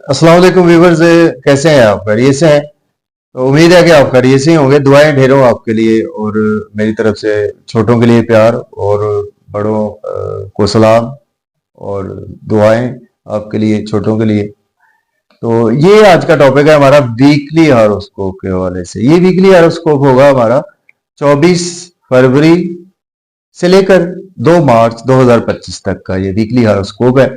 अस्सलाम वालेकुम व्यूवर्स, कैसे हैं आप? खैरियत से हैं? तो उम्मीद है कि आप खैरियत से ही होंगे। दुआएं ढेरों आपके लिए और मेरी तरफ से छोटों के लिए प्यार और बड़ों को सलाम और दुआएं आपके लिए, छोटों के लिए। तो ये आज का टॉपिक है हमारा वीकली हॉरोस्कोप के हवाले से। ये वीकली हॉरोस्कोप होगा हमारा 24 फरवरी से लेकर 2 मार्च 2025 तक का ये वीकली हॉरोस्कोप है।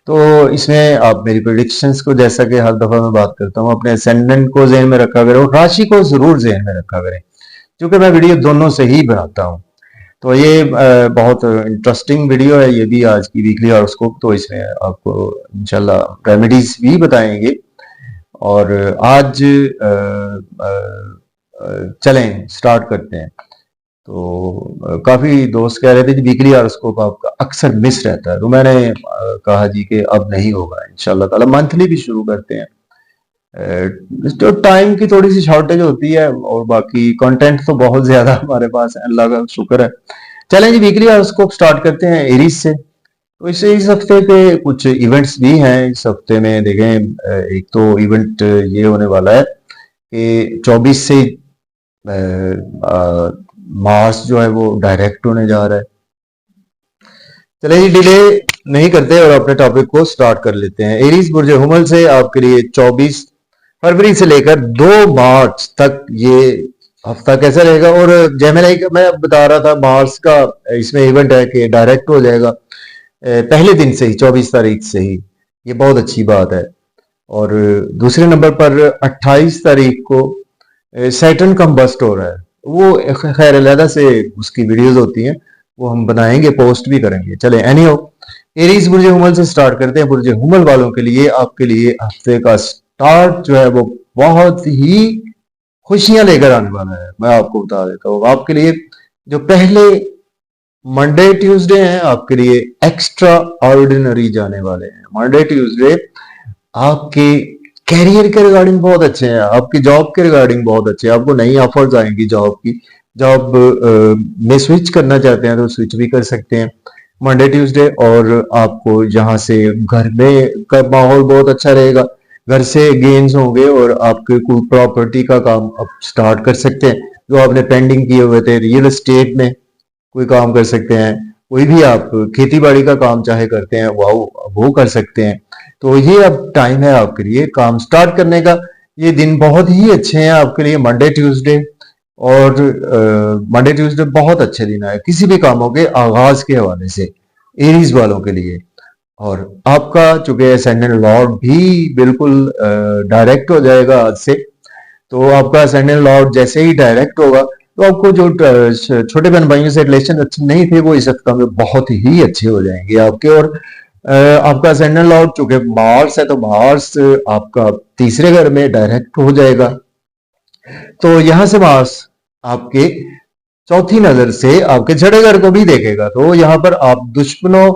तो इसमें आप मेरी प्रिडिक्शंस को, जैसा कि हर दफा मैं बात करता हूँ, अपने असेंडेंट को ज़हन में रखा करें और राशि को जरूर ज़हन में रखा करें, क्योंकि मैं वीडियो दोनों से ही बनाता हूँ। तो ये बहुत इंटरेस्टिंग वीडियो है ये भी, आज की वीकली हॉरोस्कोप। तो इसमें आपको इंशाल्लाह रेमेडीज भी बताएंगे। और आज चलें स्टार्ट करते हैं। तो काफी दोस्त कह रहे थे कि वीकली हॉरोस्कोप आपका अक्सर मिस रहता है, तो मैंने कहा जी कि अब नहीं होगा, इंशाल्लाह ताला मंथली भी शुरू करते हैं। तो टाइम की थोड़ी सी शॉर्टेज होती है और बाकी कंटेंट तो बहुत ज्यादा हमारे पास है, अल्लाह का शुक्र है। चलें जी, वीकली हॉरोस्कोप स्टार्ट करते हैं एरीज से। तो इस हफ्ते के कुछ इवेंट्स भी हैं इस हफ्ते में। देखें, एक तो इवेंट ये होने वाला है कि 24 से मार्स जो है वो डायरेक्ट होने जा रहा है। चलिए डिले नहीं करते और अपने टॉपिक को स्टार्ट कर लेते हैं। एरीज बुर्ज हुमल से आपके लिए 24 फरवरी से लेकर 2 मार्च तक ये हफ्ता कैसा रहेगा। और जेमिनी का मैं बता रहा था, मार्स का इसमें इवेंट है कि डायरेक्ट हो जाएगा पहले दिन से ही, 24 तारीख से ही। ये बहुत अच्छी बात है। और दूसरे नंबर पर 28 तारीख को सैटर्न कंबस्ट हो रहा है। वो खैर अलहदा से उसकी वीडियोस होती हैं, वो हम बनाएंगे, पोस्ट भी करेंगे। चले एनीहो, एरीज बुर्ज हुमल से स्टार्ट करते हैं। बुर्ज हुमल वालों के लिए आपके लिए हफ्ते का स्टार्ट जो है वो बहुत ही खुशियां लेकर आने वाला है। मैं आपको बता देता हूँ, आपके लिए जो पहले मंडे ट्यूसडे हैं आपके लिए एक्स्ट्रा ऑर्डिनरी जाने वाले हैं। मंडे ट्यूसडे आपके कैरियर के रिगार्डिंग बहुत अच्छे हैं, आपकी जॉब के रिगार्डिंग बहुत अच्छे हैं। आपको नई ऑफर्स आएंगी जॉब की। जॉब में स्विच करना चाहते हैं तो स्विच भी कर सकते हैं मंडे ट्यूसडे। और आपको यहाँ से घर में का माहौल बहुत अच्छा रहेगा, घर से गेन्स होंगे और आपके कोई प्रॉपर्टी का काम अब स्टार्ट कर सकते हैं जो आपने पेंडिंग किए हुए थे। रियल एस्टेट में कोई काम कर सकते हैं, कोई भी आप खेती बाड़ी का काम चाहे करते हैं वो कर सकते हैं। तो ये अब टाइम है आपके लिए काम स्टार्ट करने का। ये दिन बहुत ही अच्छे हैं आपके लिए, मंडे ट्यूसडे। और मंडे ट्यूसडे बहुत अच्छे दिन है किसी भी कामों के आगाज के हवाले से एरीज वालों के लिए। और आपका चूंकि असेंडेंट लॉर्ड भी बिल्कुल डायरेक्ट हो जाएगा आज से। तो आपका असेंडेंट लॉर्ड जैसे ही डायरेक्ट होगा तो आपको जो छोटे बहन भाइयों से रिलेशन अच्छे नहीं थे वो इस हफ्ता में बहुत ही अच्छे हो जाएंगे आपके। और आपका असेंडेंट लॉर्ड चूंकि मार्स है तो मार्स आपका तीसरे घर में डायरेक्ट हो जाएगा। तो यहां से मार्स आपके चौथी नजर से आपके छठे घर को भी देखेगा। तो यहाँ पर आप दुश्मनों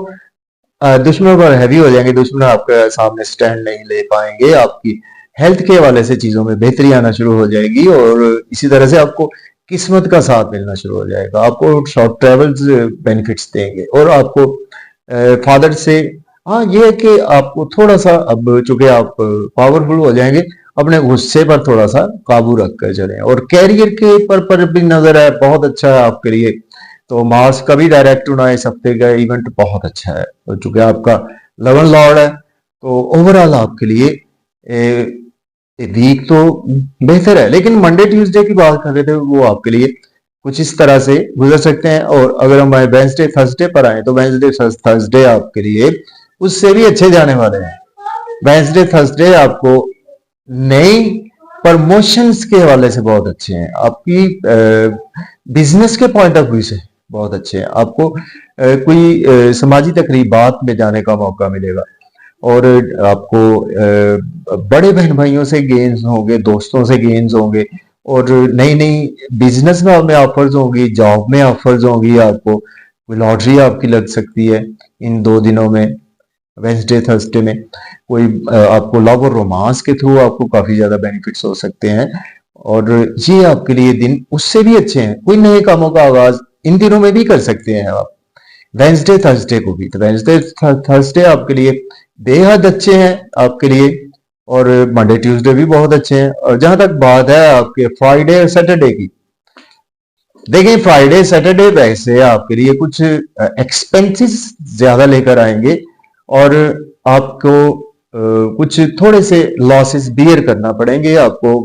पर हैवी हो जाएंगे, दुश्मन आपके सामने स्टैंड नहीं ले पाएंगे। आपकी हेल्थ के हवाले से चीजों में बेहतरी आना शुरू हो जाएगी और इसी तरह से आपको किस्मत का साथ मिलना शुरू हो जाएगा। आपको शॉर्ट ट्रेवल्स बेनिफिट्स देंगे और आपको फादर से, हाँ ये है कि आपको थोड़ा सा, अब चूंकि आप पावरफुल हो जाएंगे, अपने गुस्से पर थोड़ा सा काबू रख कर चलें। और कैरियर के पर भी नजर है, बहुत अच्छा है आपके लिए। तो मार्स का भी डायरेक्ट होना इस हफ्ते का इवेंट बहुत अच्छा है। तो चूंकि आपका 11 लॉर्ड है तो ओवरऑल आपके लिए वीक तो बेहतर है। लेकिन मंडे ट्यूसडे की बात कर रहे थे, वो आपके लिए कुछ इस तरह से गुजर सकते हैं। और अगर हम वेंसडे थर्सडे पर आए तो वेंसडे थर्सडे आपके लिए उससे भी अच्छे जाने वाले हैं। वेंसडे थर्सडे आपको नई प्रमोशंस के हवाले से बहुत अच्छे हैं, आपकी बिजनेस के पॉइंट ऑफ व्यू से बहुत अच्छे हैं। आपको कोई समाजी तकरीबात में जाने का मौका मिलेगा और आपको बड़े बहन भाइयों से गेन्स होंगे, दोस्तों से गेन्स होंगे और नई नई बिजनेस में ऑफर्स होंगी, जॉब में ऑफर्स होंगी। आपको कोई लॉटरी आपकी लग सकती है इन 2 दिनों में, वेंसडे थर्सडे में। कोई आपको लव और रोमांस के थ्रू आपको काफी ज्यादा बेनिफिट्स हो सकते हैं और ये आपके लिए दिन उससे भी अच्छे हैं। कोई नए कामों का आगाज इन दिनों में भी कर सकते हैं आप वेंसडे थर्सडे को भी। तो वेंसडे थर्सडे आपके लिए बेहद अच्छे हैं आपके लिए। और मंडे ट्यूसडे भी बहुत अच्छे हैं। और जहां तक बात है आपके फ्राइडे और सैटरडे की, देखिए फ्राइडे सैटरडे वैसे आपके लिए कुछ एक्सपेंसेस ज्यादा लेकर आएंगे और आपको कुछ थोड़े से लॉसेस बियर करना पड़ेंगे आपको।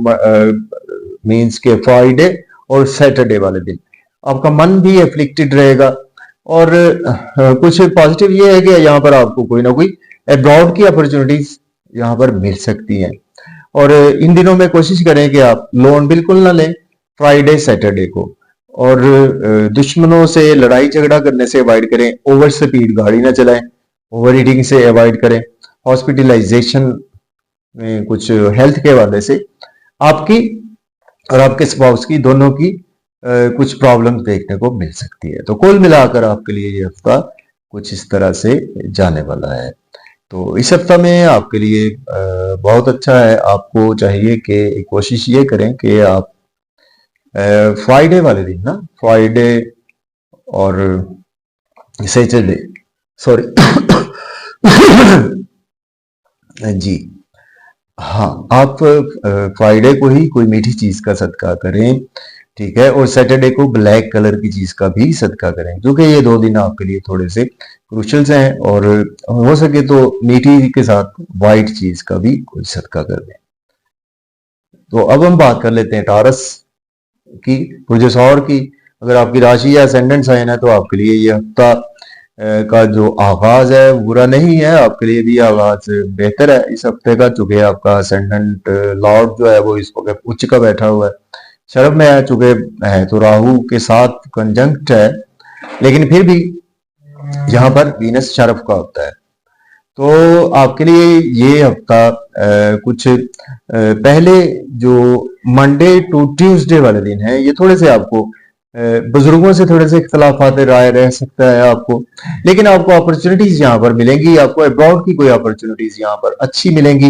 मींस के फ्राइडे और सैटरडे वाले दिन आपका मन भी एफ्लिक्टेड रहेगा। और कुछ पॉजिटिव ये है कि यहाँ पर आपको कोई ना कोई अब्रॉड की अपॉर्चुनिटीज यहाँ पर मिल सकती हैं। और इन दिनों में कोशिश करें कि आप लोन बिल्कुल ना लें फ्राइडे सैटरडे को। और दुश्मनों से लड़ाई झगड़ा करने से अवॉइड करें, ओवर स्पीड गाड़ी ना चलाएं, ओवर हीटिंग से अवॉइड करें, हॉस्पिटलाइजेशन में कुछ हेल्थ के हवाले से आपकी और आपके स्पाउस की दोनों की कुछ प्रॉब्लम देखने को मिल सकती है। तो कुल मिलाकर आपके लिए ये हफ्ता कुछ इस तरह से जाने वाला है। तो इस हफ्ता में आपके लिए बहुत अच्छा है। आपको चाहिए कि कोशिश ये करें कि आप फ्राइडे वाले दिन ना, फ्राइडे और सैटरडे, सॉरी जी हाँ, आप फ्राइडे को ही कोई मीठी चीज का सदका करें, ठीक है। और सैटरडे को ब्लैक कलर की चीज का भी सदका करें, क्योंकि ये 2 दिन आपके लिए थोड़े से क्रूशल्स हैं। और हो सके तो मीठी के साथ व्हाइट चीज का भी कोई सदका कर दें। तो अब हम बात कर लेते हैं टॉरस की, पुरुष सौर की। अगर आपकी राशि या असेंडेंट साइन है तो आपके लिए ये हफ्ता का जो आगाज है बुरा नहीं है, आपके लिए भी आगाज बेहतर है इस हफ्ते का। चूंकि आपका असेंडेंट लॉर्ड जो है वो इस वक्त उच्च का बैठा हुआ है, शर्व में है। चूंकि है तो राहु के साथ कंजंक्ट है, लेकिन फिर भी यहाँ पर वीनस शर्फ का होता है। तो आपके लिए ये हफ्ता कुछ पहले जो मंडे टू ट्यूसडे वाले दिन है, ये थोड़े से आपको बुजुर्गों से थोड़े से इख्तलाफात राय रह सकता है आपको, लेकिन आपको अपॉर्चुनिटीज यहाँ पर मिलेंगी। आपको अब्रॉड की कोई अपॉर्चुनिटीज यहाँ पर अच्छी मिलेंगी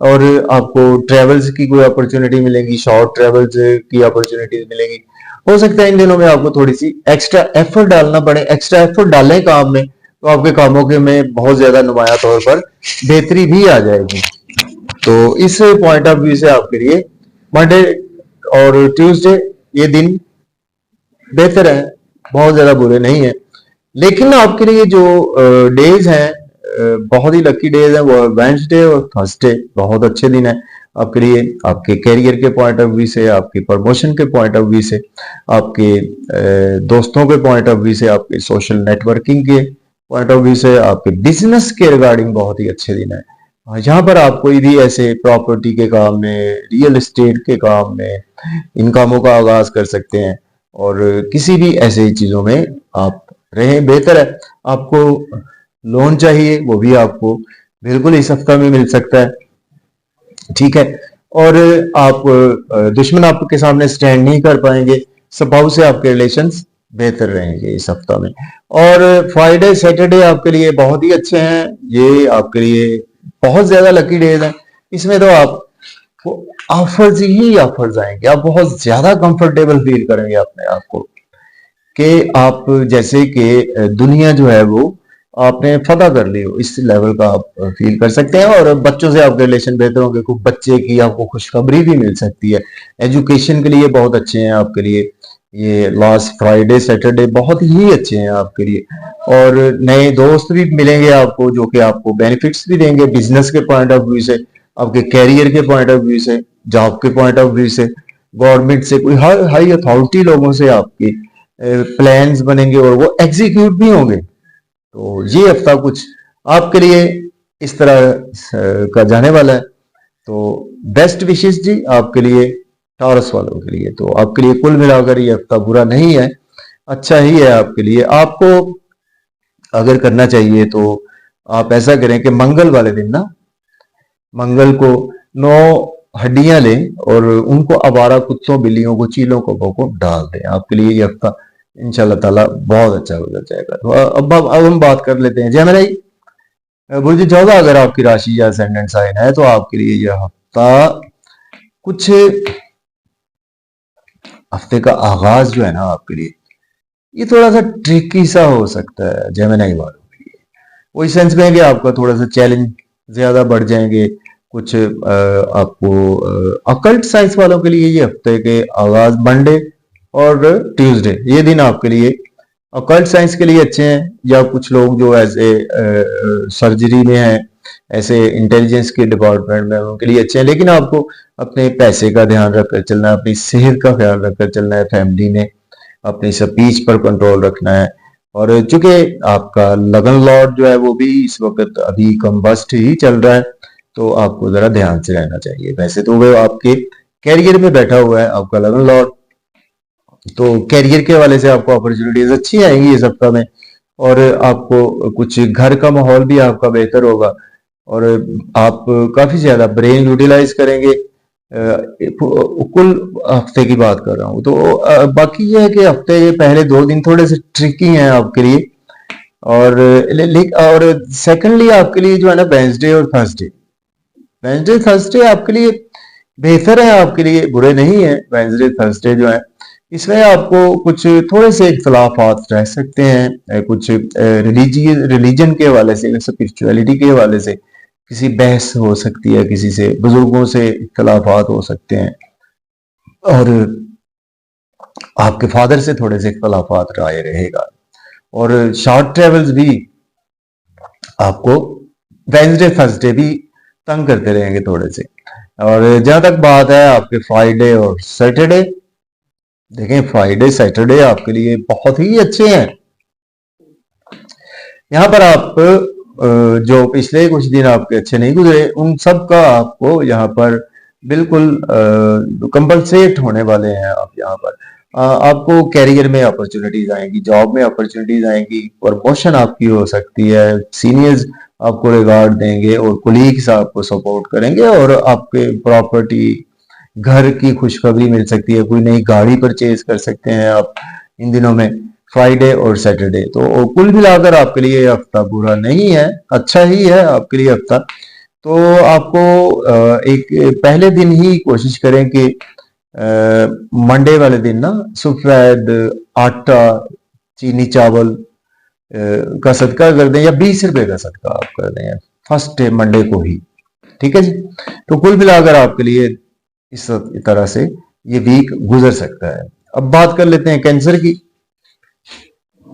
और आपको ट्रेवल्स की कोई अपॉर्चुनिटी मिलेगी, शॉर्ट ट्रेवल्स की अपॉर्चुनिटीज मिलेंगी। हो सकता है इन दिनों में आपको थोड़ी सी एक्स्ट्रा एफर्ट डालना पड़े। एक्स्ट्रा एफर्ट डालें काम में तो आपके कामों के में बहुत ज्यादा नुमाया तौर पर बेहतरी भी आ जाएगी। तो इस पॉइंट ऑफ व्यू से आपके लिए मंडे और ट्यूसडे ये दिन बेहतर है, बहुत ज्यादा बुरे नहीं है। लेकिन आपके लिए जो डेज हैं, बहुत ही लकी डेज हैं, वो वेंसडे और थर्सडे बहुत अच्छे दिन है आपके लिए। आपके कैरियर के पॉइंट ऑफ व्यू से, आपके प्रमोशन के पॉइंट ऑफ व्यू से, आपके दोस्तों के पॉइंट ऑफ व्यू से, आपके सोशल नेटवर्किंग के पॉइंट ऑफ व्यू से, आपके बिजनेस के रिगार्डिंग बहुत ही अच्छे दिन है। यहाँ पर आप कोई भी ऐसे प्रॉपर्टी के काम में, रियल एस्टेट के काम में इन कामों का आगाज कर सकते हैं। और किसी भी ऐसे चीजों में आप रहें, बेहतर है। आपको लोन चाहिए, वो भी आपको बिल्कुल इस हफ्ता में मिल सकता है, ठीक है। और आप दुश्मन आपके सामने स्टैंड नहीं कर पाएंगे, स्वभाव से आपके रिलेशंस बेहतर रहेंगे इस हफ्ता में। और फ्राइडे सैटरडे आपके लिए बहुत ही अच्छे हैं, ये आपके लिए बहुत ज्यादा लकी डेज हैं। इसमें तो आप ऑफर्स ही ऑफर्स आएंगे, आप बहुत ज्यादा कंफर्टेबल फील करेंगे अपने आप को कि आप जैसे कि दुनिया जो है वो आपने फतह कर ली हो, इस लेवल का आप फील कर सकते हैं। और बच्चों से आपके रिलेशन बेहतर होंगे, कुछ बच्चे की आपको खुशखबरी भी मिल सकती है। एजुकेशन के लिए बहुत अच्छे हैं आपके लिए ये लास्ट फ्राइडे सैटरडे, बहुत ही अच्छे हैं आपके लिए। और नए दोस्त भी मिलेंगे आपको जो कि आपको बेनिफिट्स भी देंगे बिजनेस के पॉइंट ऑफ व्यू से, आपके कैरियर के पॉइंट ऑफ व्यू से, जॉब के पॉइंट ऑफ व्यू से, गवर्नमेंट से, कोई हाई अथॉरिटी लोगों से आपकी प्लान्स बनेंगे और वो एग्जीक्यूट भी होंगे। तो ये हफ्ता कुछ आपके लिए इस तरह का जाने वाला है। तो बेस्ट विशेष जी आपके लिए, टॉरस वालों के लिए। तो आपके लिए कुल मिलाकर ये हफ्ता बुरा नहीं है, अच्छा ही है आपके लिए। आपको अगर करना चाहिए तो आप ऐसा करें कि मंगल वाले दिन ना, मंगल को 9 हड्डियां लें और उनको आवारा कुत्तों, बिल्लियों को, चीलों को डाल दें। आपके लिए ये हफ्ता इंशाल्लाह ताला बहुत अच्छा गुजर जाएगा। तो अब हम बात कर लेते हैं जेमिनी बुर्ज 14। अगर आपकी राशि या असेंडेंट साइन है तो आपके लिए यह हफ्ता कुछ हफ्ते का आगाज जो है ना आपके लिए ये थोड़ा सा ट्रिकी सा हो सकता है जेमिनी वालों के लिए। वो इस सेंस में है कि आपका थोड़ा सा चैलेंज ज्यादा बढ़ जाएंगे। कुछ आपको अकल्ट साइंस वालों के लिए ये हफ्ते के आगाज मंडे और ट्यूसडे, ये दिन आपके लिए अकल्ट साइंस के लिए अच्छे हैं, या कुछ लोग जो ऐसे सर्जरी में हैं, ऐसे इंटेलिजेंस के डिपार्टमेंट में, उनके लिए अच्छे हैं। लेकिन आपको अपने पैसे का ध्यान रखकर चलना है, अपनी सेहत का ख्याल रखकर चलना है, फैमिली में अपनी स्पीच पर कंट्रोल रखना है। और चूंकि आपका लगन लॉर्ड जो है वो भी इस वक्त अभी कम्बस्ट ही चल रहा है, तो आपको जरा ध्यान से रहना चाहिए। वैसे तो वो आपके कैरियर में बैठा हुआ है आपका लगन लॉर्ड, तो कैरियर के हवाले से आपको अपॉर्चुनिटीज अच्छी आएंगी इस सप्ताह में, और आपको कुछ घर का माहौल भी आपका बेहतर होगा, और आप काफी ज्यादा ब्रेन यूटिलाइज करेंगे। कुल हफ्ते की बात कर रहा हूँ, तो बाकी ये है कि हफ्ते ये पहले 2 दिन थोड़े से ट्रिकी हैं आपके लिए, और सेकंडली आपके लिए जो है ना, वेंसडे और थर्सडे, वेंसडे थर्सडे आपके लिए बेहतर है, आपके लिए बुरे नहीं है। वेंसडे थर्सडे जो है, इसमें आपको कुछ थोड़े से इख्तलाफात रह सकते हैं, कुछ रिलीजन के हवाले से, स्पिरिचुअलिटी के हवाले से किसी बहस हो सकती है, किसी से बुजुर्गों से इख्तलाफात हो सकते हैं, और आपके फादर से थोड़े से इख्तलाफात राय रहेगा। और शॉर्ट ट्रेवल्स भी आपको वेंसडे थर्सडे भी तंग करते रहेंगे थोड़े से। और जहां तक बात है आपके फ्राइडे और सैटरडे, देखें फ्राइडे सैटरडे आपके लिए बहुत ही अच्छे हैं। यहाँ पर आप जो पिछले कुछ दिन आपके अच्छे नहीं गुजरे, उन सब का आपको यहाँ पर बिल्कुल कंपलसेट होने वाले हैं। आप यहाँ पर आपको कैरियर में अपॉर्चुनिटीज आएंगी, जॉब में अपॉर्चुनिटीज आएंगी, प्रमोशन आपकी हो सकती है, सीनियर्स आपको रिगार्ड देंगे, और कोलीग्स आपको सपोर्ट करेंगे, और आपके प्रॉपर्टी घर की खुशखबरी मिल सकती है, कोई नई गाड़ी परचेज कर सकते हैं आप इन दिनों में, फ्राइडे और सैटरडे। तो कुल मिलाकर आपके लिए हफ्ता बुरा नहीं है, अच्छा ही है आपके लिए हफ्ता। तो आपको एक पहले दिन ही कोशिश करें कि मंडे वाले दिन ना सफेद आटा, चीनी चावल का सदका कर दें, या 20 रुपए का सदका आप कर दें फर्स्ट मंडे को ही, ठीक है जी। तो कुल मिलाकर आपके लिए इस तरह से ये वीक गुजर सकता है। अब बात कर लेते हैं कैंसर की।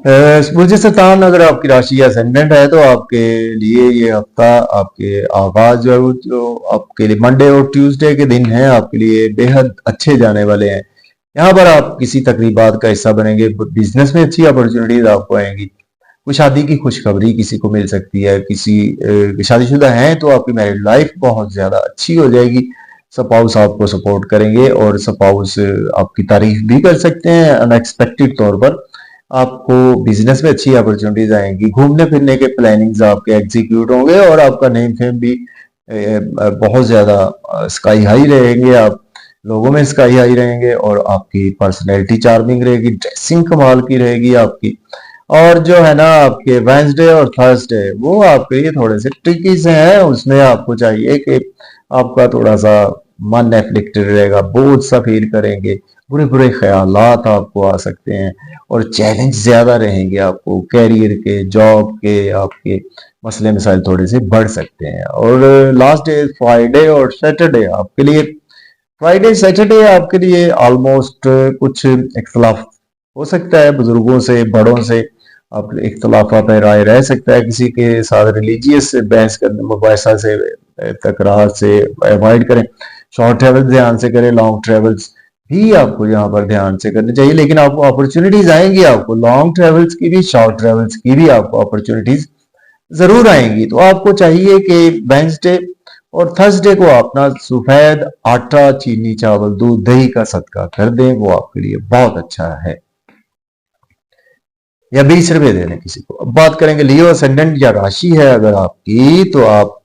बुर्ज सरतान अगर आपकी राशि असेंडेंट है, तो आपके लिए ये हफ्ता, आपके आगाज जो है वो, जो आपके लिए मंडे और ट्यूसडे के दिन है, आपके लिए बेहद अच्छे जाने वाले हैं। यहाँ पर आप किसी तकरीबात का हिस्सा बनेंगे, बिजनेस में अच्छी अपॉर्चुनिटीज आपको आएंगी, कोई शादी की खुशखबरी किसी को मिल सकती है, किसी शादीशुदा हैं तो आपकी मैरिड लाइफ बहुत ज्यादा अच्छी हो जाएगी, स्पाउस आपको सपोर्ट करेंगे, और स्पाउस आपकी तारीफ भी कर सकते हैं अनएक्सपेक्टेड तौर पर। आपको बिजनेस में अच्छी अपॉर्चुनिटीज आएंगी, घूमने फिरने के प्लानिंग्स आपके एग्जीक्यूट होंगे, और आपका नेम फेम भी बहुत ज्यादा स्काई हाई रहेंगे, आप लोगों में स्काई हाई रहेंगे, और आपकी पर्सनैलिटी चार्मिंग रहेगी, ड्रेसिंग कमाल की रहेगी आपकी। और जो है ना आपके वेंसडे और थर्सडे, वो आपके लिए थोड़े से ट्रिकी से हैं, उसमें आपको चाहिए कि आपका थोड़ा सा मन एफ्लिक्टेड रहेगा, बोझ सा फील करेंगे, बुरे बुरे ख्यालात आपको आ सकते हैं, और चैलेंज ज्यादा रहेंगे आपको कैरियर के, जॉब के, आपके मसले मसाइल थोड़े से बढ़ सकते हैं। और लास्ट डे फ्राइडे और सैटरडे आपके लिए, फ्राइडे सैटरडे आपके लिए ऑलमोस्ट कुछ इख्तलाफ हो सकता है बुजुर्गों से, बड़ों से आप इख्तलाफा पे राय रह सकता है, किसी के साथ रिलीजियस बहस करने, मुबासा से, तकरार से अवॉइड करें, शॉर्ट ट्रेवल ध्यान से करें, लॉन्ग ट्रेवल्स भी आपको यहाँ पर ध्यान से करने चाहिए। लेकिन आपको अपॉर्चुनिटीज आएंगी, आपको लॉन्ग ट्रेवल्स की भी, शॉर्ट ट्रेवल्स की भी आपको अपॉर्चुनिटीज जरूर आएंगी। तो आपको चाहिए कि वेंसडे और थर्सडे को अपना सफेद आटा, चीनी चावल, दूध, दही का सदका कर दें, वो आपके लिए बहुत अच्छा है, या 20 रुपए दे दें किसी को। अब बात करेंगे लियो असेंडेंट या राशि है अगर आपकी, तो आप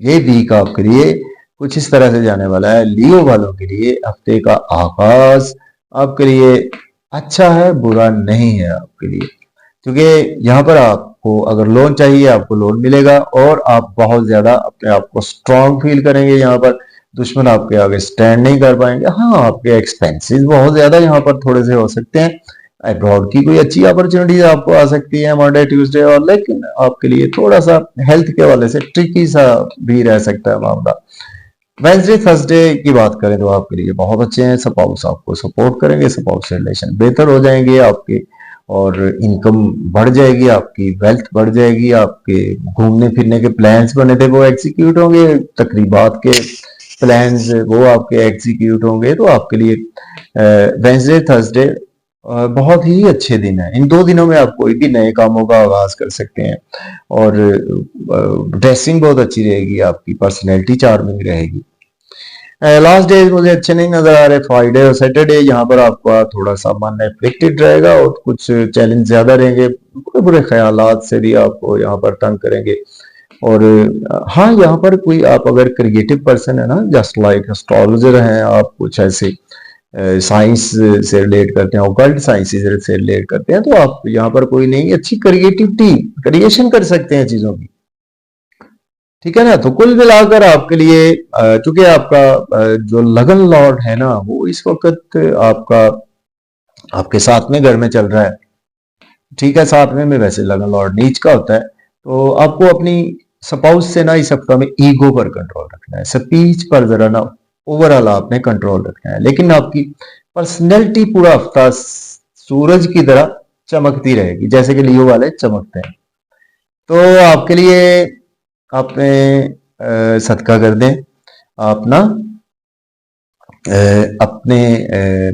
ये वीक आपके लिए कुछ इस तरह से जाने वाला है। लियो वालों के लिए हफ्ते का आगाज आपके लिए अच्छा है, बुरा नहीं है आपके लिए, क्योंकि यहाँ पर आपको अगर लोन चाहिए आपको लोन मिलेगा, और आप बहुत ज्यादा अपने आप को स्ट्रांग फील करेंगे। यहाँ पर दुश्मन आपके आगे स्टैंड नहीं कर पाएंगे। हाँ, आपके एक्सपेंसेस बहुत ज्यादा यहाँ पर थोड़े से हो सकते हैं, अब्रॉड की कोई अच्छी अपॉर्चुनिटीज आपको आ सकती है मंडे ट्यूसडे, और लेकिन आपके लिए थोड़ा सा हेल्थ के हवाले से ट्रिकी सा भी रह सकता है मामला। वेंसडे थर्सडे की बात करें तो आपके लिए बहुत अच्छे हैं। स्पाउस आपको सपोर्ट करेंगे, स्पाउस से रिलेशन बेहतर हो जाएंगे आपके, और इनकम बढ़ जाएगी आपकी, वेल्थ बढ़ जाएगी आपके, घूमने फिरने के प्लान्स बने थे वो एग्जीक्यूट होंगे, तकरीबात के प्लान्स वो आपके एग्जीक्यूट होंगे। तो आपके लिए वेंसडे थर्सडे बहुत ही अच्छे दिन है। इन 2 दिनों में आप कोई भी नए कामों का आगाज कर सकते हैं, और ड्रेसिंग बहुत अच्छी रहेगी, आपकी पर्सनैलिटी चार्मिंग रहेगी। लास्ट डेज मुझे अच्छे नहीं नजर आ रहे, फ्राइडे और सैटरडे, यहाँ पर आपका थोड़ा सा मन एफ्लिक्टेड रहेगा और कुछ चैलेंज ज्यादा रहेंगे, बुरे बुरे ख्यालात से भी आपको यहाँ पर तंग करेंगे। और हाँ, यहाँ पर कोई आप अगर क्रिएटिव पर्सन है ना, जस्ट लाइक एस्ट्रोलॉजर हैं आप, कुछ ऐसे साइंस से रिलेट करते हैं, ऑकल्ट साइंस से रिलेट करते हैं, तो आप यहाँ पर कोई नहीं अच्छी क्रिएटिविटी क्रिएशन कर सकते हैं चीजों की। ठीक है ना। तो कुल मिलाकर आपके लिए चूंकि आपका जो लगन लॉर्ड है ना, वो इस वक्त आपका आपके सातवें घर में चल रहा है। ठीक है, सातवें में वैसे लगन लॉर्ड नीच का होता है, तो आपको अपनी स्पाउस से ना इस हफ्ता में ईगो पर कंट्रोल रखना है, स्पीच पर जरा ना ओवरऑल आपने कंट्रोल रखना है। लेकिन आपकी पर्सनैलिटी पूरा हफ्ता सूरज की तरह चमकती रहेगी, जैसे कि लियो वाले चमकते हैं। तो आपके लिए आपने सदका कर दें, आप ना अपने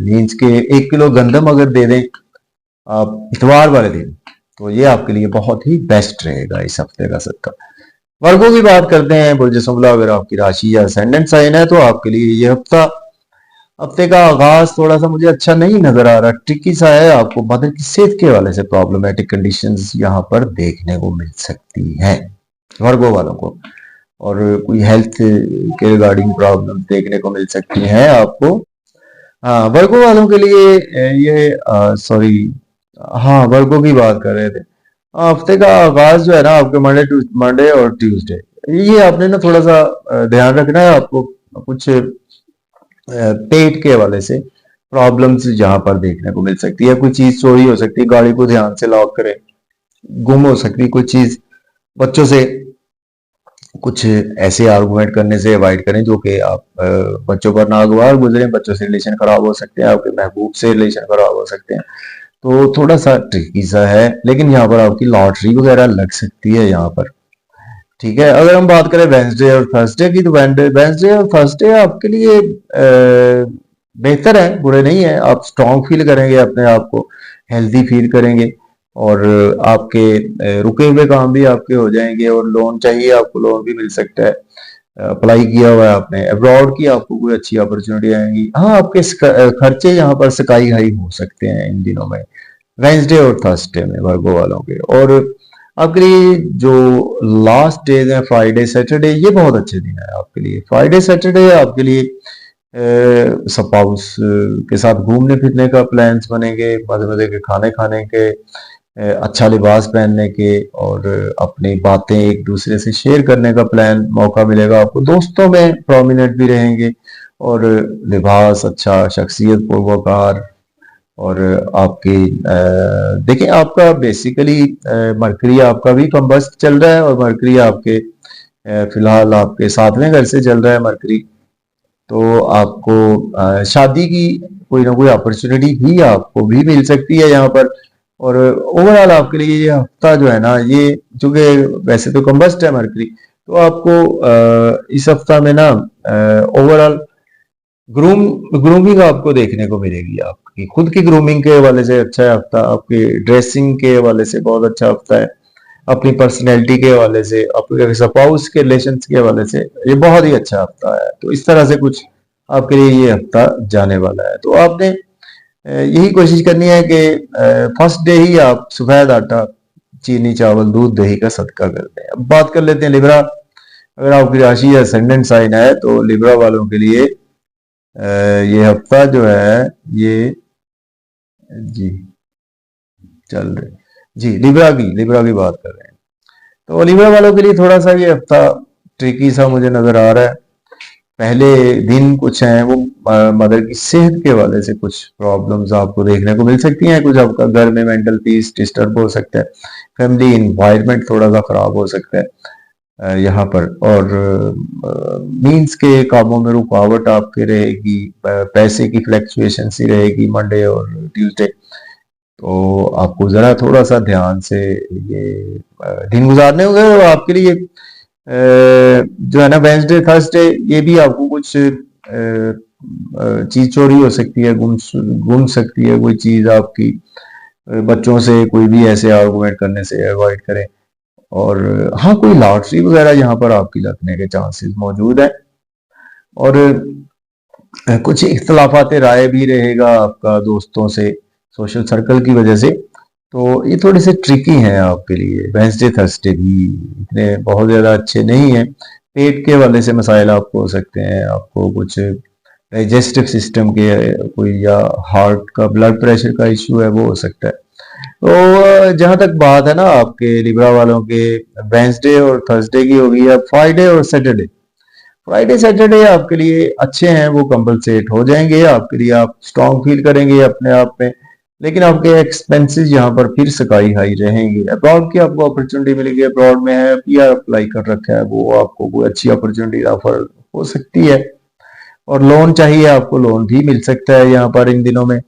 मीन्स के 1 किलो गंदम अगर दे दें आप इतवार वाले दिन, तो ये आपके लिए बहुत ही बेस्ट रहेगा इस हफ्ते का सदका। वर्गों की बात करते हैं, बुर्ज शुमला अगर आपकी राशि या असेंडेंट साइन है, तो आपके लिए ये हफ्ते का आगाज थोड़ा सा मुझे अच्छा नहीं नजर आ रहा, ट्रिकी सा है। आपको मदर की सेहत के हवाले से प्रॉब्लमेटिक कंडीशंस यहाँ पर देखने को मिल सकती हैं वर्गों वालों को, और कोई हेल्थ के रिगार्डिंग प्रॉब्लम देखने को मिल सकती हैं आपको। हाँ, वर्गों वालों के लिए ये सॉरी, हाँ वर्गों की बात कर रहे थे। हफ्ते का आगाज जो है ना आपके मंडे और ट्यूसडे, ये आपने ना थोड़ा सा ध्यान रखना है आपको। कुछ पेट के हवाले से प्रॉब्लम्स यहाँ पर देखने को मिल सकती है, कोई चीज चोरी हो सकती है, गाड़ी को ध्यान से लॉक करें, गुम हो सकती है कोई चीज, बच्चों से कुछ ऐसे आर्गुमेंट करने से अवॉइड करें जो कि आप बच्चों पर नागवार गुजरे, बच्चों से रिलेशन खराब हो सकते हैं, आपके महबूब से रिलेशन खराब हो सकते हैं। तो थोड़ा सा ट्रिकी सा है, लेकिन यहाँ पर आपकी लॉटरी वगैरह लग सकती है यहाँ पर। ठीक है, अगर हम बात करें वेंसडे और थर्सडे की, तो वेंसडे और थर्सडे आपके लिए बेहतर है, बुरे नहीं है। आप स्ट्रांग फील करेंगे, अपने आप को हेल्दी फील करेंगे, और आपके रुके हुए काम भी आपके हो जाएंगे, और लोन चाहिए आपको, लोन भी मिल सकता है। अप्लाई किया हुआ है आपने अब्रॉड की, आपको कोई अच्छी अपॉर्चुनिटी आएंगी। हाँ, आपके खर्चे यहाँ पर स्काई हाई हो सकते हैं इन दिनों में, वेंसडे और थर्सडे में वर्गो वालों के। और आपके लिए जो लास्ट डेज है फ्राइडे सैटरडे, ये बहुत अच्छे दिन है आपके लिए। फ्राइडे सैटरडे आपके लिए स्पाउस के साथ घूमने फिरने का प्लान्स बनेंगे, मजे मजे के खाने खाने के, अच्छा लिबास पहनने के, और अपनी बातें एक दूसरे से शेयर करने का प्लान मौका मिलेगा आपको। दोस्तों में प्रोमिनेंट भी रहेंगे, और लिबास अच्छा, शख्सियत पुरवकार, और आपकी देखिए आपका बेसिकली मरकरी आपका भी कंबस्ट चल रहा है, और मरकरी आपके फिलहाल आपके सातवें घर से चल रहा है मरकरी। तो आपको शादी की कोई ना कोई अपॉर्चुनिटी भी आपको भी मिल सकती है यहाँ पर। और ओवरऑल आपके लिए ये हफ्ता जो है ना, ये चूंकि वैसे तो कंबस्ट है मरकरी, तो आपको इस हफ्ता में ना ओवरऑल ग्रूमिंग आपको देखने को मिलेगी, आपकी खुद की ग्रूमिंग के हवाले से अच्छा है हफ्ता, आपकी ड्रेसिंग के हवाले से बहुत अच्छा हफ्ता है, अपनी पर्सनैलिटी के हवाले से, अपने स्पाउस के रिलेशन के हवाले से ये बहुत ही अच्छा हफ्ता है। तो इस तरह से कुछ आपके लिए ये हफ्ता जाने वाला है। तो आपने यही कोशिश करनी है कि फर्स्ट डे ही आप सफेद आटा, चीनी, चावल, दूध, दही का सदका कर दें। अब बात कर लेते हैं लिब्रा। अगर आपकी राशि या असेंडेंट साइन है, तो लिब्रा वालों के लिए ये हफ्ता जो है ये जी चल रहे जी लिब्रा की बात कर रहे हैं। तो लिब्रा वालों के लिए थोड़ा सा ये हफ्ता ट्रिकी सा मुझे नजर आ रहा है। पहले दिन कुछ हैं वो मदर की सेहत के हवाले से कुछ प्रॉब्लम्स आपको देखने को मिल सकती हैं। कुछ आपका घर में मेंटल पीस डिस्टर्ब हो सकता है, फैमिली इन्वायरमेंट थोड़ा सा खराब हो सकता है यहाँ पर। और मीन्स के कामों में रुकावट आपके रहेगी, पैसे की फ्लैक्चुएशन सी रहेगी मंडे और ट्यूसडे। तो आपको जरा थोड़ा सा ध्यान से ये दिन गुजारने होंगे। और आपके लिए जो है ना वेंसडे थर्सडे ये भी आपको कुछ चीज चोरी हो सकती है, गुम सकती है कोई चीज आपकी। बच्चों से कोई भी ऐसे आर्गुमेंट करने से अवॉइड करें। और हाँ, कोई लॉटरी वगैरह यहाँ पर आपकी लगने के चांसेस मौजूद है। और कुछ इख्तलाफात राय भी रहेगा आपका दोस्तों से, सोशल सर्कल की वजह से। तो ये थोड़े से ट्रिकी हैं आपके लिए। वेंसडे थर्सडे भी इतने बहुत ज़्यादा अच्छे नहीं हैं। पेट के हवाले से मसाइल आपको हो सकते हैं, आपको कुछ डाइजेस्टिव सिस्टम के कोई या हार्ट का ब्लड प्रेशर का इशू है वो हो सकता है। तो जहां तक बात है ना आपके लिब्रा वालों के वेंसडे और थर्सडे की होगी, या फ्राइडे और सैटरडे। फ्राइडे सैटरडे आपके लिए अच्छे हैं, वो कंपलसेट हो जाएंगे आपके लिए, आप स्ट्रांग फील करेंगे अपने आप में। लेकिन आपके एक्सपेंसेस यहाँ पर फिर स्काई हाई रहेंगे। अब्रॉड की आपको अपॉर्चुनिटी मिलेगी, अब्रॉड में है, पीआर अप्लाई कर रखा है, वो आपको कोई अच्छी अपॉर्चुनिटी ऑफर हो सकती है। और लोन चाहिए आपको, लोन भी मिल सकता है यहाँ पर इन दिनों में।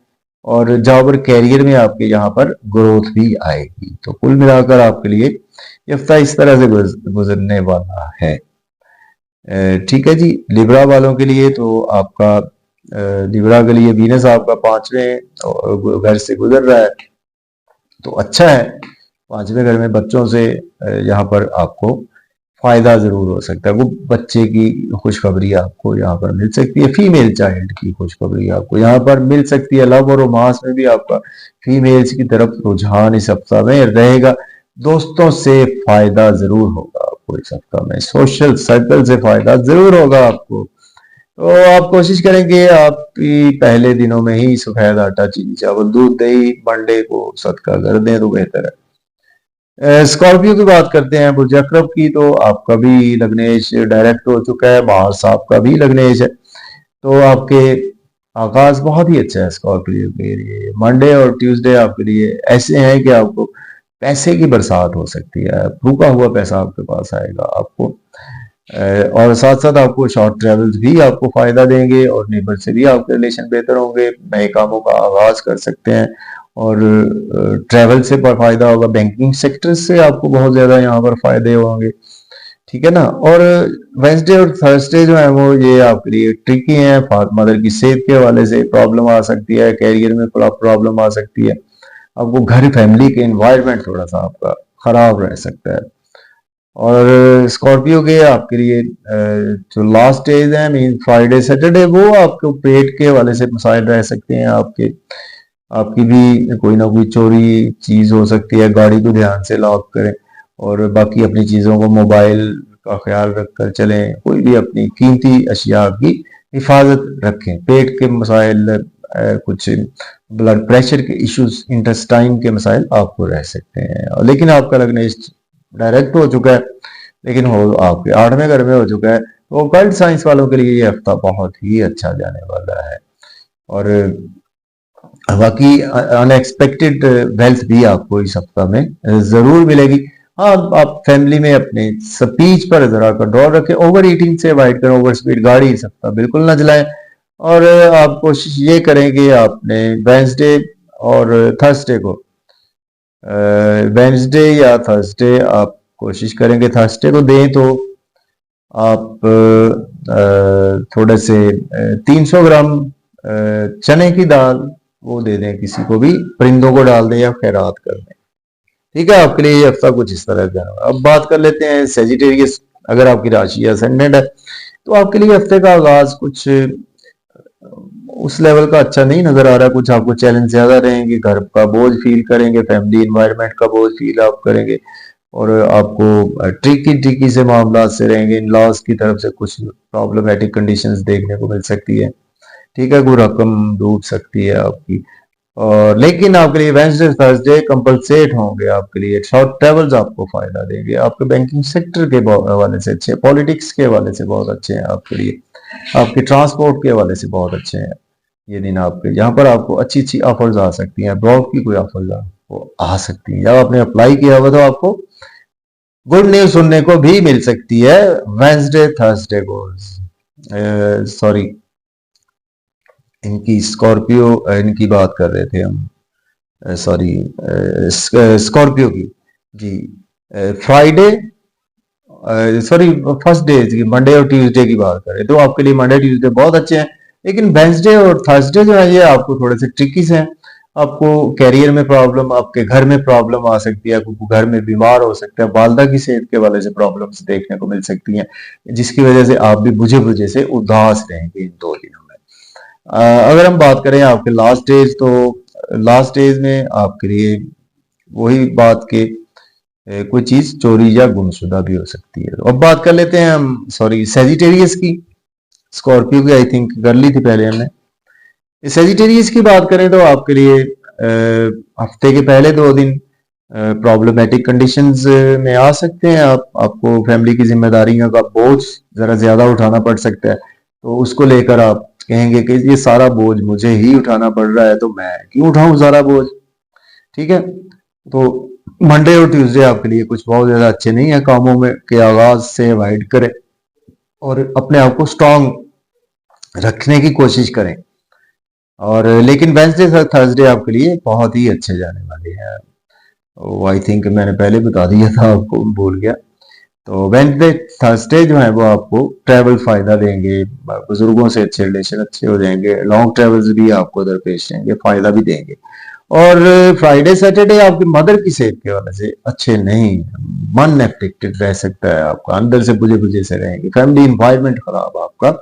और जॉब और कैरियर में आपके यहाँ पर ग्रोथ भी आएगी। तो कुल मिलाकर आपके लिए ये हफ्ता इस तरह से गुजरने वाला है। ठीक है जी। लिब्रा वालों के लिए तो आपका लिब्रा के लिए वीनस आपका 5वें घर से गुजर रहा है, तो अच्छा है। 5वें घर में बच्चों से यहाँ पर आपको फायदा जरूर हो सकता है। वो बच्चे की खुशखबरी आपको यहाँ पर मिल सकती है, फीमेल चाइल्ड की खुशखबरी आपको यहाँ पर मिल सकती है। लव और रोमांस में भी आपका फीमेल्स की तरफ रुझान इस हफ्ता में रहेगा। दोस्तों से फायदा जरूर होगा आपको इस हफ्ता में, सोशल सर्कल से फायदा जरूर होगा आपको। तो आप कोशिश करेंगे आपकी पहले दिनों में ही सफेद आटा, चीनी चावल, दूध, दही मंडे को सदका कर दें तो बेहतर है। स्कॉर्पियो की बात करते हैं, बुर्ज अकरब की, तो आपका भी लग्नेश डायरेक्ट हो चुका है, मार्स आपका भी लग्नेश है। तो आपके आगाज बहुत ही अच्छा है स्कॉर्पियो के लिए। मंडे और ट्यूसडे आपके लिए ऐसे हैं कि आपको पैसे की बरसात हो सकती है, रुका हुआ पैसा आपके पास आएगा आपको। और साथ साथ आपको शॉर्ट ट्रेवल्स भी आपको फायदा देंगे, और नेबर से भी आपके रिलेशन बेहतर होंगे, नए कामों का आगाज कर सकते हैं। और ट्रेवल से फायदा होगा, बैंकिंग सेक्टर से आपको बहुत ज्यादा यहाँ पर फायदे होंगे। ठीक है ना। और वेंसडे और थर्सडे जो है वो ये आपके लिए ट्रिकी है। मदर की सेहत के हवाले से प्रॉब्लम आ सकती है, कैरियर में प्रॉब्लम आ सकती है, आपको घर फैमिली के एनवायरनमेंट थोड़ा सा आपका खराब रह सकता है। और स्कॉर्पियो के आपके लिए जो लास्ट डेज है, मीन फ्राइडे सैटरडे, वो आपको पेट के हवाले से मसाइल रह सकते हैं आपके। आपकी भी कोई ना कोई चोरी चीज हो सकती है, गाड़ी को ध्यान से लॉक करें। और बाकी अपनी चीजों को, मोबाइल का ख्याल रखकर चलें, कोई भी अपनी कीमती अशिया की हिफाजत रखें। पेट के मसाइल, कुछ ब्लड प्रेशर के इश्यूज, इंटेस्टाइन के मसाइल आपको रह सकते हैं। लेकिन आपका लग्नेश डायरेक्ट हो चुका है, लेकिन हो आपके 8वें घर में हो चुका है। तो ऑकल्ट साइंस वालों के लिए ये हफ्ता बहुत ही अच्छा जाने वाला है। और बाकी अनएक्सपेक्टेड वेल्थ भी आपको इस हफ्ता में जरूर मिलेगी। हाँ, आप फैमिली में अपने स्पीच पर जरा कंट्रोल रखें, ओवर ईटिंग से अवॉइड करें, ओवर स्पीड गाड़ी इस हफ्ता बिल्कुल ना चलाएं। और आप कोशिश ये करें कि आपने वेंसडे और थर्सडे को, वेंसडे या थर्सडे आप कोशिश करेंगे थर्सडे को दें, तो आप थोड़े से 300 ग्राम चने की दाल वो दे दें, किसी को भी परिंदों को डाल दें या खैरात कर दें। ठीक है, आपके लिए ये हफ्ता कुछ इस तरह का। अब बात कर लेते हैं सेजिटेरियस। अगर आपकी राशि असेंडेंट है तो आपके लिए हफ्ते का आगाज कुछ उस लेवल का अच्छा नहीं नजर आ रहा। कुछ आपको चैलेंज ज्यादा रहेंगे, घर का बोझ फील करेंगे, फैमिली एनवायरनमेंट का बोझ फील आप करेंगे। और आपको ट्रिकी से मामला से रहेंगे, इन लॉज की तरफ से कुछ प्रॉब्लमेटिक कंडीशंस देखने को मिल सकती है। ठीक है, कोई रकम डूब सकती है आपकी। और लेकिन आपके लिए वेंसडे थर्सडे कंपलसेट होंगे आपके लिए। शॉर्ट ट्रेवल्स आपको फायदा देंगे, आपके बैंकिंग सेक्टर के हवाले से अच्छे, पॉलिटिक्स के हवाले से बहुत अच्छे हैं आपके लिए। आपके ट्रांसपोर्ट के हवाले से बहुत अच्छे हैं ये दिन आपके, यहाँ पर आपको अच्छी अच्छी ऑफर्स आ सकती हैं, अब्रॉड की कोई ऑफर्स आपको आ सकती हैं। जब आपने अप्लाई किया हुआ तो आपको गुड न्यूज सुनने को भी मिल सकती है वेंसडे थर्सडे को। सॉरी, इनकी स्कॉर्पियो, इनकी बात कर रहे थे हम, सॉरी स्कॉर्पियो की जी। फ्राइडे, सॉरी फर्स्ट डे की, मंडे और ट्यूसडे की बात करें तो आपके लिए मंडे ट्यूसडे बहुत अच्छे हैं, लेकिन वेंसडे और थर्सडे जो है ये आपको थोड़े से ट्रिकी से हैं। आपको कैरियर में प्रॉब्लम, आपके घर में प्रॉब्लम आ सकती है, आपको घर में बीमार हो सकता है, वालदा की सेहत के वाले से प्रॉब्लम्स देखने को मिल सकती हैं, जिसकी वजह से आप भी बुझे बुझे से उदास रहेंगे इन 2 दिनों में। अगर हम बात करें आपके लास्ट डेज, तो लास्ट डेज में आपके लिए वही बात के कोई चीज चोरी या गुमशुदा भी हो सकती है। तो अब बात कर लेते हैं हम, सॉरी, सेजिटेरियस की। स्कॉर्पियो की आई थिंक कर ली थी पहले हमने। सेजिटेरियस की बात करें तो आपके लिए हफ्ते के पहले 2 दिन प्रॉब्लमेटिक कंडीशंस में आ सकते हैं। आपको फैमिली की जिम्मेदारियों का बोझ जरा ज्यादा उठाना पड़ सकता है, तो उसको लेकर आप कहेंगे कि ये सारा बोझ मुझे ही उठाना पड़ रहा है, तो मैं क्यों उठाऊं सारा बोझ। ठीक है, तो मंडे और ट्यूसडे आपके लिए कुछ बहुत ज्यादा अच्छे नहीं है, कामों में के आगाज से अवॉइड करें और अपने आप को स्ट्रांग रखने की कोशिश करें। और लेकिन वेंसडे थर्सडे आपके लिए बहुत ही अच्छे जाने वाले हैं। आई थिंक मैंने पहले बता दिया था आपको, भूल गया। तो वेंसडे थर्सडे जो है वो आपको ट्रैवल फायदा देंगे, बुजुर्गों से अच्छे रिलेशन अच्छे हो जाएंगे, लॉन्ग ट्रैवल्स भी आपको दरपेश आएंगे, फायदा भी देंगे। और फ्राइडे सैटरडे आपकी मदर की सेहत के वजह से अच्छे नहीं, मन अफेक्टेड रह सकता है आपका, अंदर से बुझे बुझे से रहेंगे, फैमिली इन्वायरमेंट खराब आपका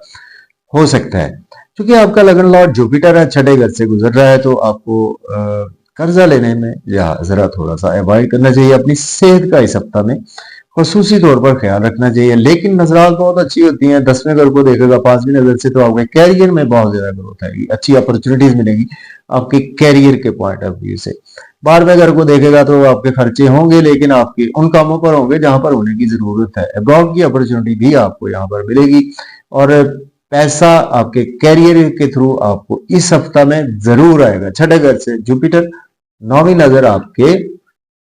हो सकता है। क्योंकि आपका लगन लॉर्ड जुपिटर है, छठे घर से गुजर रहा है, तो आपको कर्जा लेने में या जरा थोड़ा सा अवॉइड करना चाहिए। अपनी सेहत का इस हफ्ता में खसूसी तौर पर ख्याल रखना चाहिए। लेकिन नजरात बहुत अच्छी होती हैं, 10वें घर को देखेगा 5वीं नजर से, तो आपके कैरियर में बहुत ज्यादा ग्रोथ आएगी, अच्छी अपॉर्चुनिटीज मिलेगी आपके कैरियर के पॉइंट ऑफ व्यू से। 12वें घर को देखेगा तो आपके खर्चे होंगे, लेकिन आपके उन कामों पर होंगे जहां पर होने की जरूरत है। अब्रॉड की अपॉर्चुनिटी भी आपको यहाँ पर मिलेगी, और पैसा आपके कैरियर के थ्रू आपको इस हफ्ता में जरूर आएगा। छठे घर से जुपिटर 9वीं नजर आपके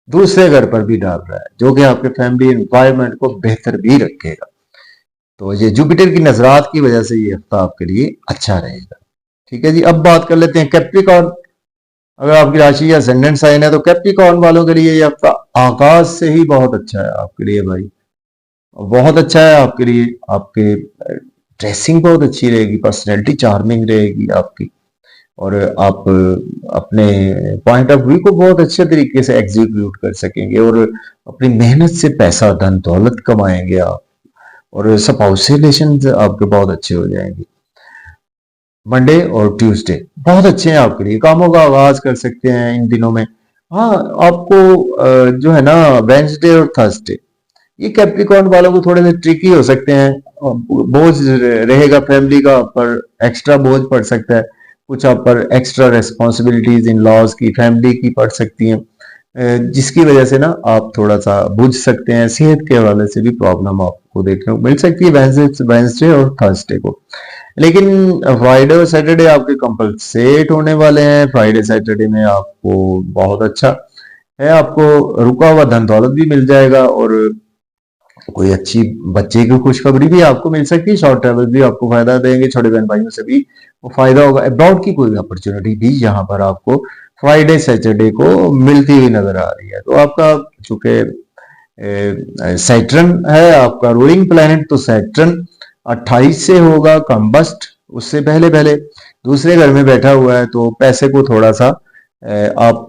दूसरे घर पर भी डाल रहा है, जो कि आपके फैमिली एनवायरनमेंट को बेहतर भी रखेगा। तो ये जुपिटर की नजरात की वजह से ये हफ्ता आपके लिए अच्छा रहेगा। ठीक है जी, अब बात कर लेते हैं कैप्रिकॉर्न। अगर आपकी राशि या असेंडेंट साइन है तो कैप्रिकॉर्न वालों के लिए ये हफ्ता आकाश से ही बहुत अच्छा है आपके लिए भाई, बहुत अच्छा है आपके लिए। आपके ड्रेसिंग बहुत अच्छी रहेगी, पर्सनैलिटी चार्मिंग रहेगी आपकी, और आप अपने पॉइंट ऑफ व्यू को बहुत अच्छे तरीके से एग्जीक्यूट कर सकेंगे, और अपनी मेहनत से पैसा धन दौलत कमाएंगे आप, और स्पाउस रिलेशन आपके बहुत अच्छे हो जाएंगे। मंडे और ट्यूसडे बहुत अच्छे हैं आपके लिए, कामों का आगाज कर सकते हैं इन दिनों में। हाँ, आपको जो है ना वेंसडे और थर्सडे, ये कैप्रिकॉर्न वालों को थोड़े से ट्रिकी हो सकते हैं, बोझ रहेगा फैमिली का पर, एक्स्ट्रा बोझ पड़ सकता है, कुछ आप पर एक्स्ट्रा रेस्पॉन्सिबिलिटीज इन लॉज की फैमिली की पड़ सकती हैं, जिसकी वजह से ना आप थोड़ा सा बुझ सकते हैं। सेहत के हवाले से भी प्रॉब्लम आपको देखने को मिल सकती है वेंसडे और थर्सडे को। लेकिन फ्राइडे और सैटरडे आपके कंपलसेट होने वाले हैं। फ्राइडे सैटरडे में आपको बहुत अच्छा है, आपको रुका हुआ धन दौलत भी मिल जाएगा, और कोई अच्छी बच्चे की खुशखबरी भी आपको मिल सकती है। शॉर्ट ट्रेवल भी आपको फायदा देंगे, छोटे बहन भाइयों से भी वो फायदा होगा। अब्रॉड की कोई अपॉर्चुनिटी भी यहाँ पर आपको फ्राइडे सैटरडे को मिलती हुई नजर आ रही है। तो आपका चूंकि सैटर्न है आपका रूलिंग प्लैनेट, तो सैटर्न 28 से होगा कंबस्ट, उससे पहले पहले दूसरे घर में बैठा हुआ है, तो पैसे को थोड़ा सा आप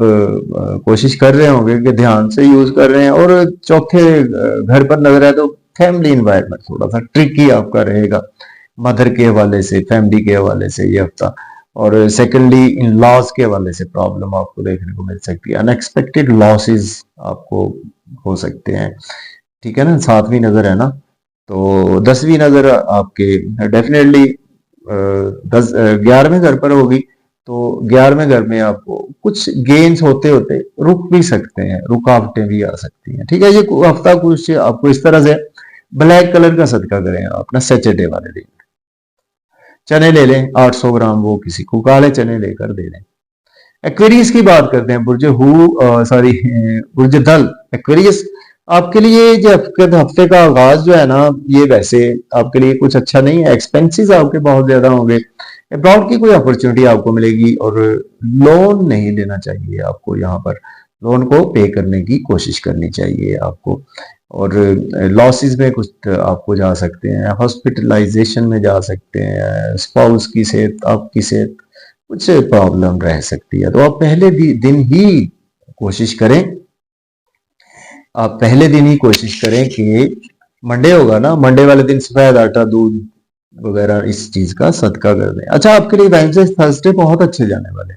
कोशिश कर रहे होंगे कि ध्यान से यूज कर रहे हैं। और चौथे घर पर नजर है तो फैमिली इन्वायरमेंट थोड़ा सा ट्रिकी आपका रहेगा, मदर के हवाले से, फैमिली के हवाले से ये हफ्ता। और सेकेंडली इन लॉस के हवाले से प्रॉब्लम आपको देखने को मिल सकती है, अनएक्सपेक्टेड लॉसेस आपको हो सकते हैं। ठीक है ना, 7वीं नजर है ना, तो 10वीं नजर आपके डेफिनेटली 11वें घर पर होगी, तो 11वें घर में आपको कुछ गेन्स होते होते रुक भी सकते हैं, रुकावटें भी आ सकती हैं। ठीक है, ये हफ्ता कुछ आपको इस तरह से ब्लैक कलर का सदका करें आप ना सैटरडे वाले दिन। चने ले लें 800 ग्राम, वो किसी को काले चने लेकर दे दें। एक्वेरियस की बात करते हैं, बुर्ज दल एक्वेरियस आपके लिए जो हफ्ते का आगाज जो है ना, ये वैसे आपके लिए कुछ अच्छा नहीं है, एक्सपेंसेस आपके बहुत ज्यादा होंगे, अब्रॉड की कोई अपॉर्चुनिटी आपको मिलेगी और लोन नहीं लेना चाहिए आपको, यहाँ पर लोन को पे करने की कोशिश करनी चाहिए आपको, और लॉसेस में कुछ आपको जा सकते हैं, हॉस्पिटलाइजेशन में जा सकते हैं, स्पाउस की सेहत, आपकी सेहत कुछ प्रॉब्लम रह सकती है। तो आप पहले दिन ही कोशिश करें, आप पहले दिन ही कोशिश करें कि मंडे होगा ना, मंडे वाले दिन सफेद आटा, दूध वगैरह इस चीज का सदका कर दें। अच्छा, आपके लिए वेडनेसडे थर्सडे बहुत अच्छे जाने वाले,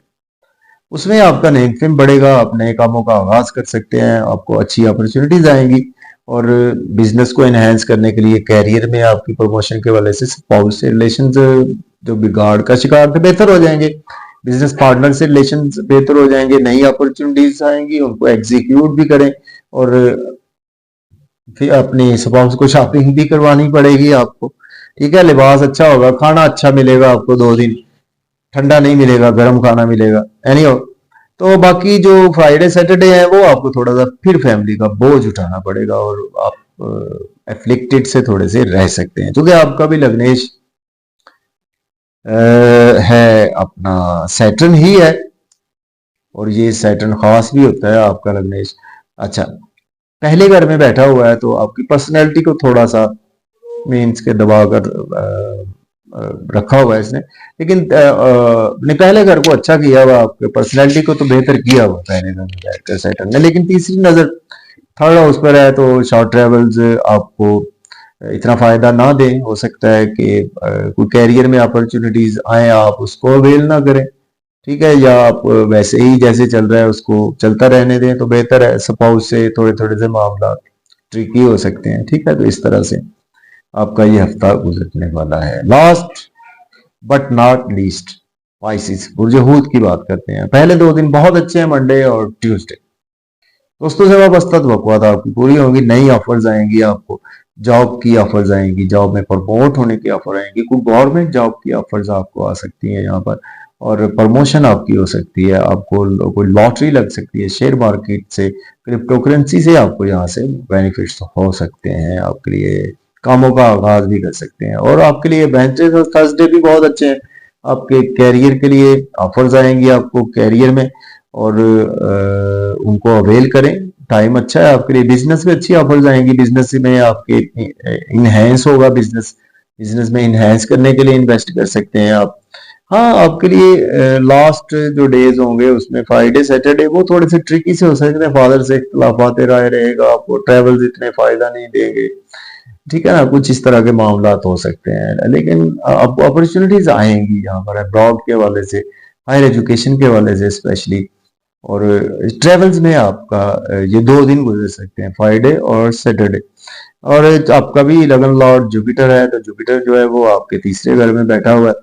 उसमें आपका नेम फेम बढ़ेगा, आप नए कामों का आगाज कर सकते हैं, आपको अच्छी अपॉर्चुनिटीज आएंगी, और बिजनेस को एनहेंस करने के लिए कैरियर में आपकी प्रमोशन के वजह से स्पाउस से रिलेशन जो बिगाड़ का शिकार थे बेहतर हो जाएंगे, बिजनेस पार्टनर से रिलेशन बेहतर हो जाएंगे, नई अपॉर्चुनिटीज आएंगी, उनको एग्जीक्यूट भी करें, और फिर अपनी स्पाउस को शॉपिंग भी करवानी पड़ेगी आपको, ठीक है, लिबास अच्छा होगा, खाना अच्छा मिलेगा आपको, 2 दिन ठंडा नहीं मिलेगा, गर्म खाना मिलेगा, एनी तो बाकी जो फ्राइडे सैटरडे है वो आपको थोड़ा सा फिर फैमिली का बोझ उठाना पड़ेगा, और आप एफ्लिक्टेड से थोड़े से रह सकते हैं, क्योंकि आपका भी लग्नेश है अपना सैटर्न ही है, और ये सैटर्न खास भी होता है आपका लग्नेश। अच्छा, पहले घर में बैठा हुआ है तो आपकी पर्सनैलिटी को थोड़ा सा मीन्स के दबा कर रखा हुआ है इसने, लेकिन अपने पहले घर को अच्छा किया हुआ, आपके पर्सनैलिटी को तो बेहतर किया हुआ पहले घर में बैठकर सैटर्न ने, लेकिन तीसरी नजर थर्ड हाउस पर है, तो शॉर्ट ट्रेवल्स आपको इतना फायदा ना दें, हो सकता है कि कोई कैरियर में अपॉर्चुनिटीज आए, आप उसको अवेल ना करें, ठीक है, या आप वैसे ही जैसे चल रहा है उसको चलता रहने दें तो बेहतर है, स्पाउस से थोड़े थोड़े से मामला ट्रिकी हो सकते हैं, ठीक है, तो इस तरह से आपका ये हफ्ता गुजरने वाला है। Last but not least, Pisces बुर्ज हूत की बात करते हैं। पहले 2 दिन बहुत अच्छे हैं, मंडे और ट्यूसडे, दोस्तों से वाबस्ता वक़्त आपकी पूरी होंगी, नई ऑफर्स आएंगी आपको, जॉब की ऑफर्स आएंगी, जॉब में प्रमोट होने की ऑफर आएंगी, कोई गवर्नमेंट जॉब की ऑफर्स आपको आ सकती है यहाँ पर, और प्रमोशन आपकी हो सकती है, आपको कोई लॉटरी लग सकती है, शेयर मार्केट से, क्रिप्टो करेंसी से आपको यहाँ से बेनिफिट्स हो सकते हैं, आपके लिए कामों का आगाज भी कर सकते हैं, और आपके लिए वेडनेसडे और थर्सडे भी बहुत अच्छे हैं, आपके कैरियर के लिए ऑफर्स आएंगी आपको कैरियर में, और उनको अवेल करें, टाइम अच्छा है आपके लिए, बिजनेस में अच्छी ऑफर्स आएंगी, बिजनेस में आपके इनहेंस होगा, बिजनेस में इनहेंस करने के लिए इन्वेस्ट कर सकते हैं आप। हाँ, आपके लिए लास्ट जो डेज होंगे उसमें फ्राइडे सैटरडे वो थोड़े से ट्रिकी से हो सकते हैं, फादर से इख्तलाफात राय रहेगा, आपको ट्रेवल्स इतने फायदा नहीं देंगे, ठीक है ना, कुछ इस तरह के मामला हो सकते हैं, लेकिन आपको अपॉर्चुनिटीज आएंगी यहाँ पर अब्रॉड के हवाले से, हायर एजुकेशन के हवाले से स्पेशली, और ट्रेवल्स में आपका ये 2 दिन गुजर सकते हैं, फ्राइडे और सैटरडे, और आपका भी लगन लॉर्ड जुपिटर है, तो जुपिटर जो है वो आपके तीसरे घर में बैठा हुआ है,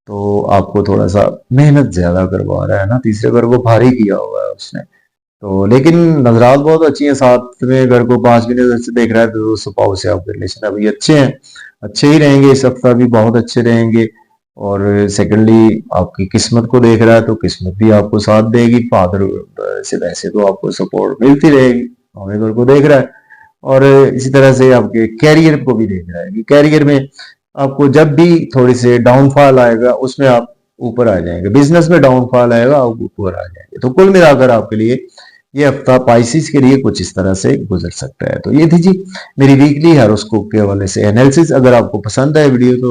तो आपको थोड़ा सा मेहनत ज्यादा करवा रहा है ना, तीसरे घर को भारी किया हुआ है उसने, तो लेकिन नजरात बहुत अच्छी हैं, 7वें घर को 5वीं नजर से देख रहा है, तो स्पाउस से आपके रिलेशन अभी अच्छे हैं, अच्छे ही रहेंगे, इस हफ्ता भी बहुत अच्छे रहेंगे, और सेकेंडली आपकी किस्मत को देख रहा है, तो किस्मत भी आपको साथ देगी, फादर से वैसे तो आपको सपोर्ट मिलती रहेगी, 9वें घर को देख रहा है, और इसी तरह से आपके कैरियर को भी देख रहा है कि कैरियर में आपको जब भी थोड़ी से डाउनफॉल आएगा उसमें आप ऊपर आ जाएंगे, बिजनेस में डाउनफॉल आएगा आप ऊपर आ जाएंगे, तो कुल मिलाकर आपके लिए ये हफ्ता पाइसिस के लिए कुछ इस तरह से गुजर सकता है। तो ये थी जी मेरी वीकली हॉरोस्कोप के हवाले से एनालिसिस, अगर आपको पसंद आए वीडियो तो